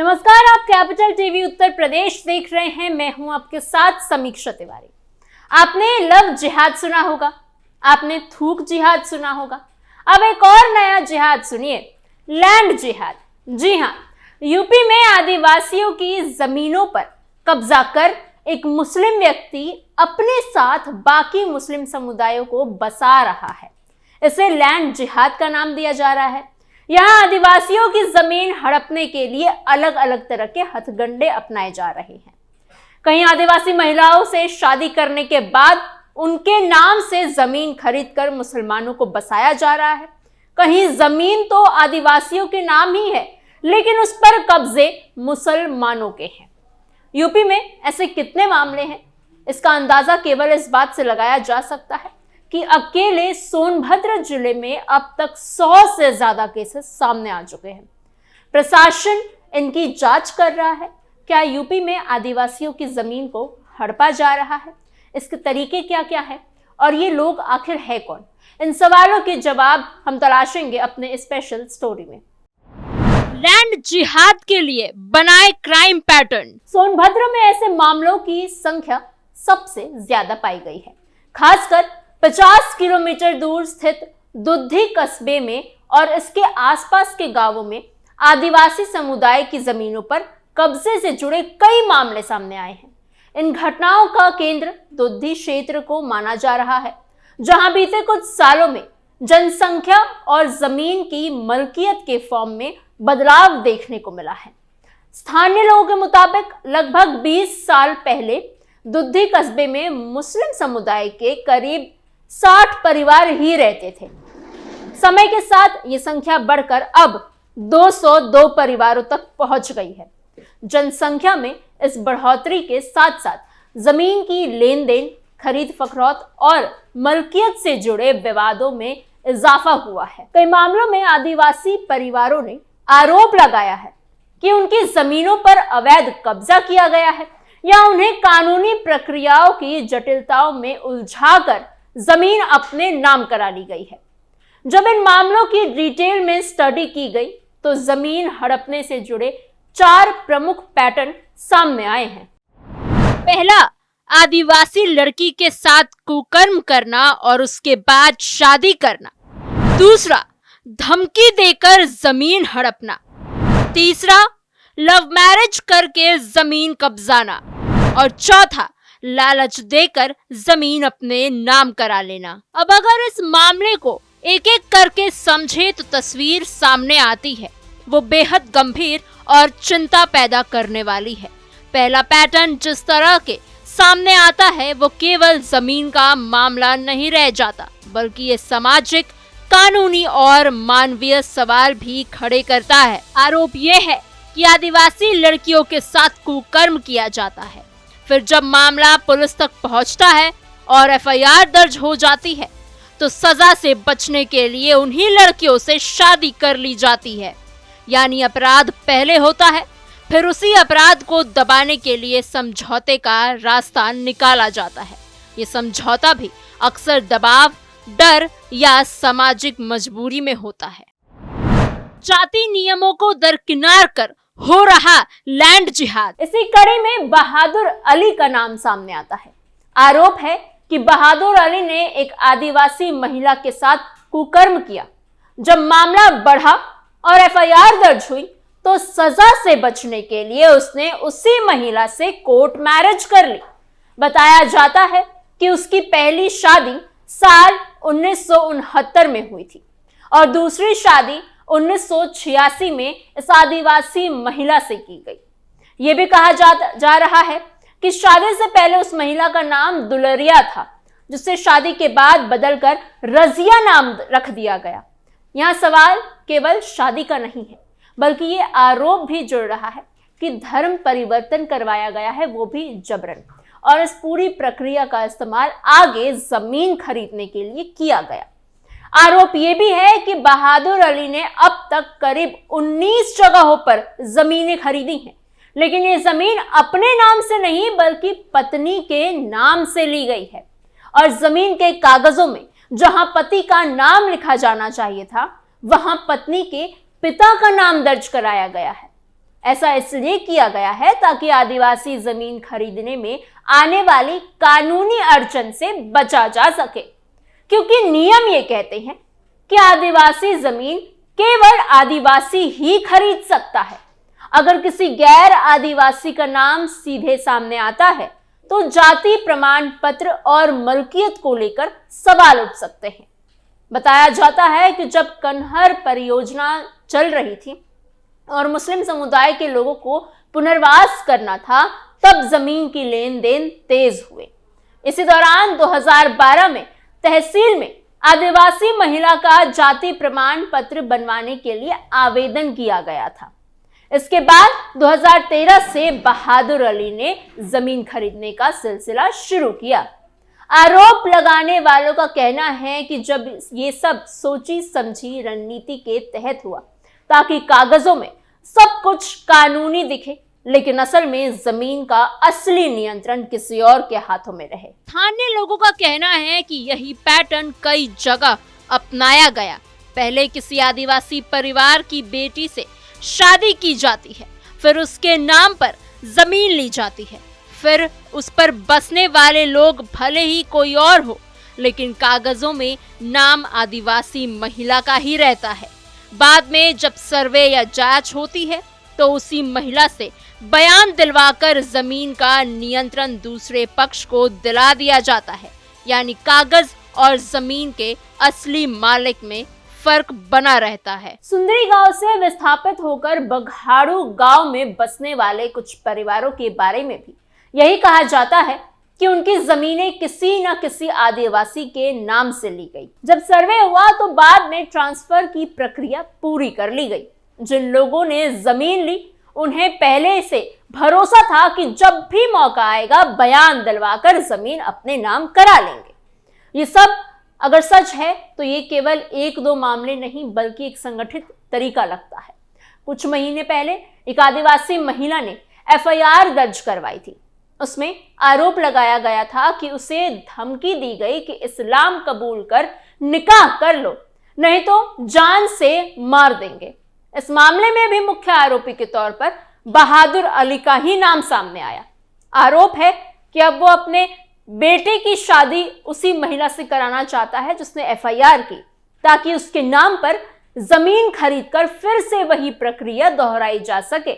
नमस्कार, आप capital TV Uttar Pradesh देख रहे हैं। मैं हूं आपके साथ समीक्षा तिवारी। आपने लव जिहाद सुना होगा, आपने थूक जिहाद सुना होगा। अब एक और नया जिहाद सुनिए, लैंड जिहाद। जी हां, यूपी में आदिवासियों की जमीनों पर कब्जा कर एक मुस्लिम व्यक्ति अपने साथ बाकी मुस्लिम समुदायों को बसा रहा है। इसे लैंड जिहाद का नाम दिया जा रहा है। यहाँ आदिवासियों की जमीन हड़पने के लिए अलग अलग तरह के हथकंडे अपनाए जा रहे हैं। कहीं आदिवासी महिलाओं से शादी करने के बाद उनके नाम से जमीन खरीदकर मुसलमानों को बसाया जा रहा है। कहीं जमीन तो आदिवासियों के नाम ही है, लेकिन उस पर कब्जे मुसलमानों के हैं। यूपी में ऐसे कितने मामले हैं, इसका अंदाजा केवल इस बात से लगाया जा सकता है कि अकेले सोनभद्र जिले में अब तक 100 से ज्यादा केसेस सामने आ चुके हैं। प्रशासन इनकी जांच कर रहा है। क्या यूपी में आदिवासियों की जमीन को हड़पा जा रहा है? इसके तरीके क्या क्या है और ये लोग आखिर है कौन? इन सवालों के जवाब हम तलाशेंगे अपने स्पेशल स्टोरी में। लैंड जिहाद के लिए बनाए क्राइम पैटर्न। सोनभद्र में ऐसे मामलों की संख्या सबसे ज्यादा पाई गई है। खासकर 50 किलोमीटर दूर स्थित दुद्धी कस्बे में और इसके आसपास के गांवों में आदिवासी समुदाय की जमीनों पर कब्जे से जुड़े कई मामले सामने आए हैं। इन घटनाओं का केंद्र दुद्धी क्षेत्र को माना जा रहा है, जहां बीते कुछ सालों में जनसंख्या और जमीन की मलकियत के फॉर्म में बदलाव देखने को मिला है। स्थानीय लोगों के मुताबिक लगभग 20 साल पहले दुद्धी कस्बे में मुस्लिम समुदाय के करीब 60 परिवार ही रहते थे। समय के साथ ये संख्या बढ़कर अब 202 परिवारों तक पहुंच गई है। जनसंख्या में इस बढ़ोतरी के साथ साथ जमीन की लेन देन, खरीद फरोख्त और मलकियत से जुड़े विवादों में इजाफा हुआ है। कई मामलों में आदिवासी परिवारों ने आरोप लगाया है कि उनकी जमीनों पर अवैध कब्जा किया गया है या उन्हें कानूनी प्रक्रियाओं की जटिलताओं में उलझाकर जमीन अपने नाम करा ली गई है। जब इन मामलों की डिटेल में स्टडी की गई तो जमीन हड़पने से जुड़े 4 प्रमुख पैटर्न सामने आए हैं। पहला, आदिवासी लड़की के साथ कुकर्म करना और उसके बाद शादी करना। दूसरा, धमकी देकर जमीन हड़पना। तीसरा, लव मैरिज करके जमीन कब्जाना। और चौथा, लालच देकर जमीन अपने नाम करा लेना। अब अगर इस मामले को एक एक करके समझे तो तस्वीर सामने आती है। वो बेहद गंभीर और चिंता पैदा करने वाली है। पहला पैटर्न जिस तरह के सामने आता है वो केवल जमीन का मामला नहीं रह जाता, बल्कि ये सामाजिक, कानूनी और मानवीय सवाल भी खड़े करता है। आरोप ये है कि आदिवासी लड़कियों के साथ कुकर्म किया जाता है। फिर जब मामला पुलिस तक पहुंचता है और एफआईआर दर्ज हो जाती है तो सजा से बचने के लिए उन्हीं लड़कियों से शादी कर ली जाती है। यानी अपराध पहले होता है, फिर उसी अपराध को दबाने के लिए समझौते का रास्ता निकाला जाता है। ये समझौता भी अक्सर दबाव, डर या सामाजिक मजबूरी में होता है। जाति नियमों को दरकिनार कर हो रहा लैंड जिहाद। इसी कड़ी में बहादुर अली का नाम सामने आता है। आरोप है कि बहादुर अली ने एक आदिवासी महिला के साथ कुकर्म किया। जब मामला बढ़ा और एफआईआर दर्ज हुई तो सजा से बचने के लिए उसने उसी महिला से कोर्ट मैरिज कर ली। बताया जाता है कि उसकी पहली शादी साल 1969 में हुई थी और दूसरी शादी 1986 में इस आदिवासी महिला से की गई। ये भी कहा जा रहा है कि शादी से पहले उस महिला का नाम दुलरिया था, जिससे शादी के बाद बदलकर रजिया नाम रख दिया गया। यहाँ सवाल केवल शादी का नहीं है, बल्कि ये आरोप भी जुड़ रहा है कि धर्म परिवर्तन करवाया गया है, वो भी जबरन, और इस पूरी प्रक्रिया का इस्तेमाल आगे जमीन खरीदने के लिए किया गया। आरोप ये भी है कि बहादुर अली ने अब तक करीब 19 जगहों पर जमीनें खरीदी हैं, लेकिन ये जमीन अपने नाम से नहीं बल्कि पत्नी के नाम से ली गई है। और जमीन के कागजों में जहां पति का नाम लिखा जाना चाहिए था, वहां पत्नी के पिता का नाम दर्ज कराया गया है। ऐसा इसलिए किया गया है ताकि आदिवासी जमीन खरीदने में आने वाली कानूनी अड़चन से बचा जा सके, क्योंकि नियम ये कहते हैं कि आदिवासी जमीन केवल आदिवासी ही खरीद सकता है। अगर किसी गैर आदिवासी का नाम सीधे सामने आता है तो जाति प्रमाण पत्र और मलकियत को लेकर सवाल उठ सकते हैं। बताया जाता है कि जब कन्हर परियोजना चल रही थी और मुस्लिम समुदाय के लोगों को पुनर्वास करना था, तब जमीन की लेन देन तेज हुए। इसी दौरान 2012 में तहसील में आदिवासी महिला का जाति प्रमाण पत्र बनवाने के लिए आवेदन किया गया था। इसके बाद 2013 से बहादुर अली ने जमीन खरीदने का सिलसिला शुरू किया। आरोप लगाने वालों का कहना है कि जब ये सब सोची समझी रणनीति के तहत हुआ ताकि कागजों में सब कुछ कानूनी दिखे, लेकिन असल में जमीन का असली नियंत्रण किसी और के हाथों में रहे। स्थानीय लोगों का कहना है कि यही पैटर्न कई जगह अपनाया गया। पहले किसी आदिवासी परिवार की बेटी से शादी की जाती है, फिर उसके नाम पर जमीन ली जाती है, फिर उस पर बसने वाले लोग भले ही कोई और हो, लेकिन कागजों में नाम आदिवासी महिला का ही रहता है। बाद में जब सर्वे या जांच होती है तो उसी महिला से बयान दिलवाकर जमीन का नियंत्रण दूसरे पक्ष को दिला दिया जाता है। यानी कागज और जमीन के असली मालिक में फर्क बना रहता है। सुंदरी गांव से विस्थापित होकर बघाड़ू गांव में बसने वाले कुछ परिवारों के बारे में भी यही कहा जाता है कि उनकी जमीनें किसी न किसी आदिवासी के नाम से ली गई। जब सर्वे हुआ तो बाद में ट्रांसफर की प्रक्रिया पूरी कर ली गई। जिन लोगों ने जमीन ली उन्हें पहले से भरोसा था कि जब भी मौका आएगा बयान दिलवाकर जमीन अपने नाम करा लेंगे। ये सब अगर सच है तो ये केवल एक दो मामले नहीं बल्कि एक संगठित तरीका लगता है। कुछ महीने पहले एक आदिवासी महिला ने FIR दर्ज करवाई थी। उसमें आरोप लगाया गया था कि उसे धमकी दी गई कि इस्लाम कबूल कर निकाह कर लो, नहीं तो जान से मार देंगे। इस मामले में भी मुख्य आरोपी के तौर पर बहादुर अली का ही नाम सामने आया। आरोप है कि अब वो अपने बेटे की शादी उसी महिला से कराना चाहता है जिसने FIR की, ताकि उसके नाम पर जमीन खरीदकर फिर से वही प्रक्रिया दोहराई जा सके।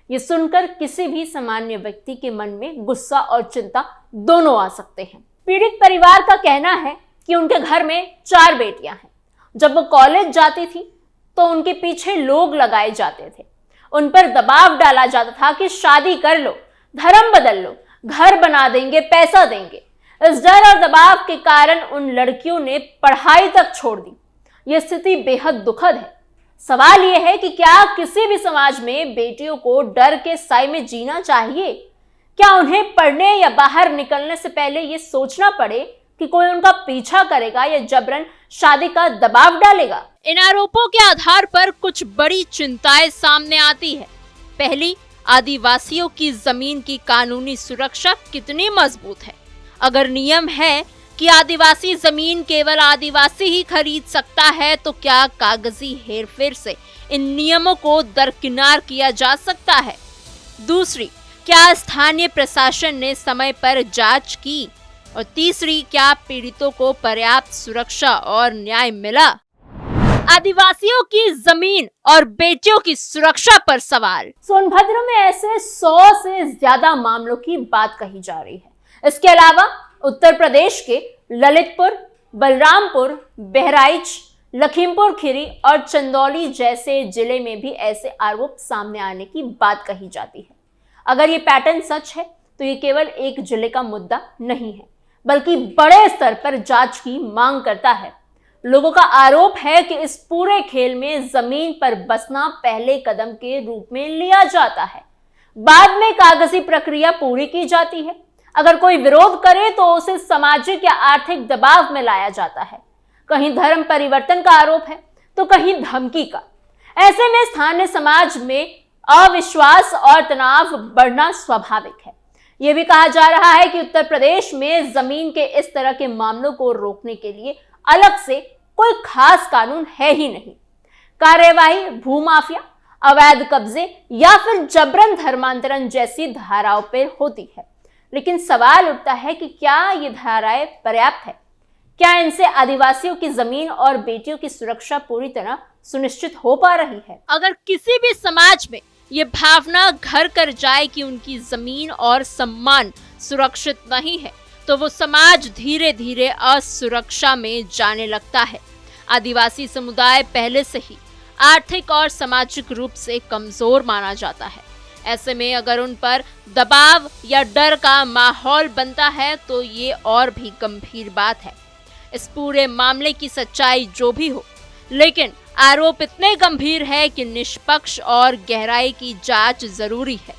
ये सुनकर किसी भी सामान्य व्यक्ति के मन में गुस्सा और चिंता दोनों आ सकते हैं। पीड़ित परिवार का कहना है कि उनके घर में 4 बेटियां हैं। जब वो कॉलेज जाती थी तो उनके पीछे लोग लगाए जाते थे। उन पर दबाव डाला जाता था कि शादी कर लो, धर्म बदल लो, घर बना देंगे, पैसा देंगे। इस डर और दबाव के कारण उन लड़कियों ने पढ़ाई तक छोड़ दी। यह स्थिति बेहद दुखद है। सवाल यह है कि क्या किसी भी समाज में बेटियों को डर के साए में जीना चाहिए? क्या उन्हें पढ़ने या बाहर निकलने से पहले ये सोचना पड़े कि कोई उनका पीछा करेगा या जबरन शादी का दबाव डालेगा? इन आरोपों के आधार पर कुछ बड़ी चिंताएं सामने आती है। पहली, आदिवासियों की जमीन की कानूनी सुरक्षा कितनी मजबूत है? अगर नियम है कि आदिवासी जमीन केवल आदिवासी ही खरीद सकता है तो क्या कागजी हेरफेर से इन नियमों को दरकिनार किया जा सकता है? दूसरी, क्या स्थानीय प्रशासन ने समय पर जांच की? और तीसरी, क्या पीड़ितों को पर्याप्त सुरक्षा और न्याय मिला? आदिवासियों की जमीन और बेटियों की सुरक्षा पर सवाल। सोनभद्र में ऐसे 100 से ज्यादा मामलों की बात कही जा रही है। इसके अलावा उत्तर प्रदेश के ललितपुर, बलरामपुर, बहराइच, लखीमपुर खीरी और चंदौली जैसे जिले में भी ऐसे आरोप सामने आने की बात कही जाती है। अगर ये पैटर्न सच है तो ये केवल एक जिले का मुद्दा नहीं है, बल्कि बड़े स्तर पर जांच की मांग करता है। लोगों का आरोप है कि इस पूरे खेल में जमीन पर बसना पहले कदम के रूप में लिया जाता है, बाद में कागजी प्रक्रिया पूरी की जाती है। अगर कोई विरोध करे तो उसे सामाजिक या आर्थिक दबाव में लाया जाता है। कहीं धर्म परिवर्तन का आरोप है तो कहीं धमकी का। ऐसे में स्थानीय समाज में अविश्वास और तनाव बढ़ना स्वाभाविक है। यह भी कहा जा रहा है कि उत्तर प्रदेश में जमीन के इस तरह के मामलों को रोकने के लिए अलग से कोई खास कानून है ही नहीं। कार्यवाही भूमाफिया, अवैध कब्जे या फिर जबरन धर्मांतरण जैसी धाराओं पर होती है। लेकिन सवाल उठता है कि क्या ये धाराएं पर्याप्त है? क्या इनसे आदिवासियों की जमीन और बेटियों की सुरक्षा पूरी तरह सुनिश्चित हो पा रही है? अगर किसी भी समाज में ये भावना घर कर जाए कि उनकी जमीन और सम्मान सुरक्षित नहीं है, तो वो समाज धीरे धीरे असुरक्षा में जाने लगता है। आदिवासी समुदाय पहले से ही आर्थिक और सामाजिक रूप से कमजोर माना जाता है। ऐसे में अगर उन पर दबाव या डर का माहौल बनता है तो ये और भी गंभीर बात है। इस पूरे मामले की सच्चाई जो भी हो, लेकिन आरोप इतने गंभीर है कि निष्पक्ष और गहराई की जांच जरूरी है।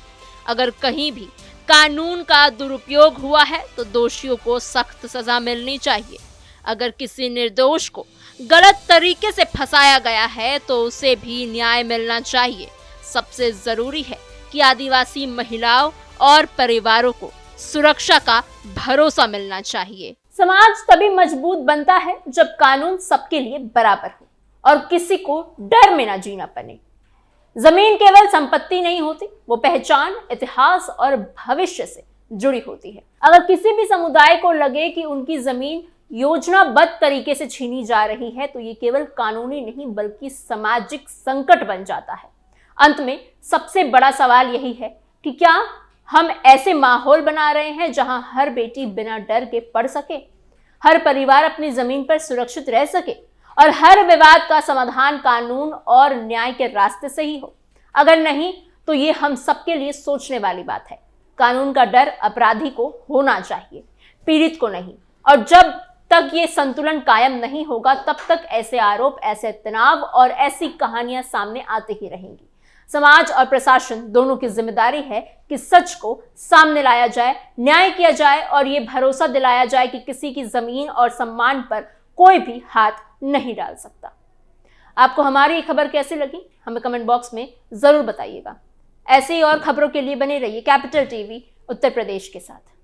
अगर कहीं भी कानून का दुरुपयोग हुआ है तो दोषियों को सख्त सजा मिलनी चाहिए। अगर किसी निर्दोष को गलत तरीके से फंसाया गया है तो उसे भी न्याय मिलना चाहिए। सबसे जरूरी है कि आदिवासी महिलाओं और परिवारों को सुरक्षा का भरोसा मिलना चाहिए। समाज तभी मजबूत बनता है जब कानून सबके लिए बराबर हो और किसी को डर में ना जीना पड़े। जमीन केवल संपत्ति नहीं होती, वो पहचान, इतिहास और भविष्य से जुड़ी होती है। अगर किसी भी समुदाय को लगे कि उनकी जमीन योजनाबद्ध तरीके से छीनी जा रही है तो ये केवल कानूनी नहीं बल्कि सामाजिक संकट बन जाता है। अंत में सबसे बड़ा सवाल यही है कि क्या हम ऐसे माहौल बना रहे हैं जहां हर बेटी बिना डर के पढ़ सके, हर परिवार अपनी जमीन पर सुरक्षित रह सके और हर विवाद का समाधान कानून और न्याय के रास्ते से ही हो? अगर नहीं तो ये हम सबके लिए सोचने वाली बात है। कानून का डर अपराधी को होना चाहिए, पीड़ित को नहीं। और जब तक ये संतुलन कायम नहीं होगा तब तक ऐसे आरोप, ऐसे तनाव और ऐसी कहानियां सामने आती ही रहेंगी। समाज और प्रशासन दोनों की जिम्मेदारी है कि सच को सामने लाया जाए, न्याय किया जाए और ये भरोसा दिलाया जाए कि किसी की जमीन और सम्मान पर कोई भी हाथ नहीं डाल सकता। आपको हमारी ये खबर कैसी लगी हमें कमेंट बॉक्स में जरूर बताइएगा। ऐसे ही और खबरों के लिए बने रहिए कैपिटल टीवी उत्तर प्रदेश के साथ।